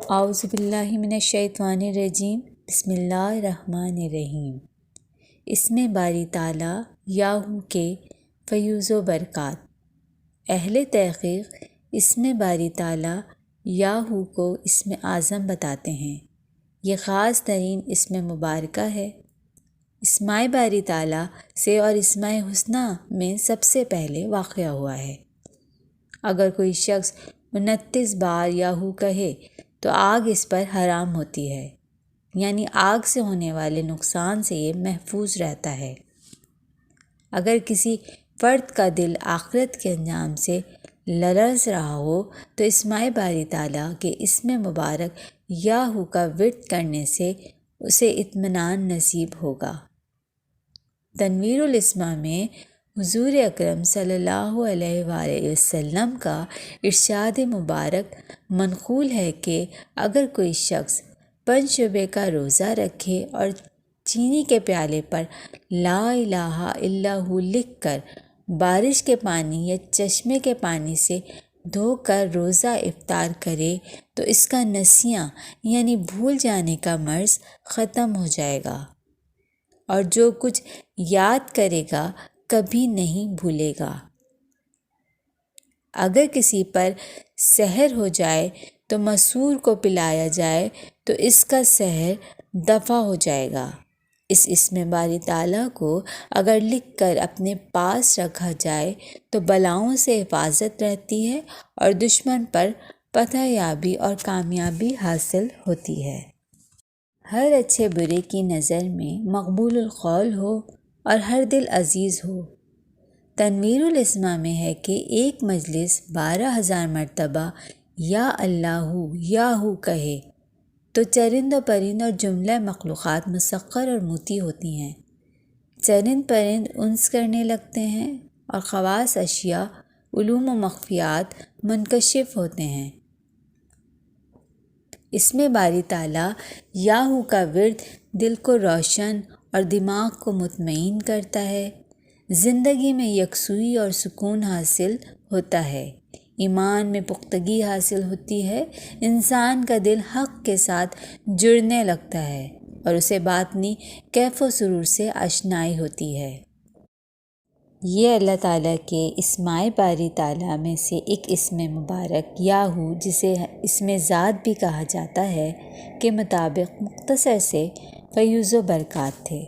اعوذ باللہ من الشیطان الرجیم بسم اللہ الرحمن الرحیم۔ اسم باری تعالیٰ یاہو کے فیوز و برکات۔ اہل تحقیق اسم باری تعالیٰ یاہو کو اسم اعظم بتاتے ہیں۔ یہ خاص ترین اسم مبارکہ ہے۔ اسماء باری تعالیٰ سے اور اسماء حسنیٰ میں سب سے پہلے واقع ہوا ہے۔ اگر کوئی شخص 29 بار یاہو کہے تو آگ اس پر حرام ہوتی ہے، یعنی آگ سے ہونے والے نقصان سے یہ محفوظ رہتا ہے۔ اگر کسی فرد کا دل آخرت کے انجام سے لرز رہا ہو تو اسماء باری تعالیٰ کے اسم مبارک یاہو کا ورد کرنے سے اسے اطمینان نصیب ہوگا۔ تنویر الاسماء میں حضور اکرم صلی اللہ علیہ وآلہ وسلم کا ارشاد مبارک منقول ہے کہ اگر کوئی شخص 5 شعبے کا روزہ رکھے اور چینی کے پیالے پر لا الہ الا ہو لکھ کر بارش کے پانی یا چشمے کے پانی سے دھو کر روزہ افطار کرے تو اس کا نسیاں یعنی بھول جانے کا مرض ختم ہو جائے گا، اور جو کچھ یاد کرے گا کبھی نہیں بھولے گا۔ اگر کسی پر سحر ہو جائے تو مسحور کو پلایا جائے تو اس کا سحر دفع ہو جائے گا۔ اس اسم باری تعالیٰ کو اگر لکھ کر اپنے پاس رکھا جائے تو بلاؤں سے حفاظت رہتی ہے اور دشمن پر فتح یابی اور کامیابی حاصل ہوتی ہے۔ ہر اچھے برے کی نظر میں مقبول القول ہو اور ہر دل عزیز ہو۔ تنویر الاسماء میں ہے کہ ایک مجلس 12,000 مرتبہ یا اللہ یاہو کہے تو چرند و پرند اور جملہ مخلوقات مسخر اور مطیع ہوتی ہیں۔ چرند پرند انس کرنے لگتے ہیں اور خواص اشیاء علوم و مخفیات منکشف ہوتے ہیں۔ اسم باری تعالیٰ یاہو کا ورد دل کو روشن اور دماغ کو مطمئن کرتا ہے۔ زندگی میں یکسوئی اور سکون حاصل ہوتا ہے، ایمان میں پختگی حاصل ہوتی ہے، انسان کا دل حق کے ساتھ جڑنے لگتا ہے اور اسے باطنی کیف و سرور سے آشنائی ہوتی ہے۔ یہ اللہ تعالیٰ کے اسماء باری تعالیٰ میں سے ایک اسم مبارک یاہو، جسے اسم ذات بھی کہا جاتا ہے، کے مطابق مختصر سے فیوز و برکات تھے۔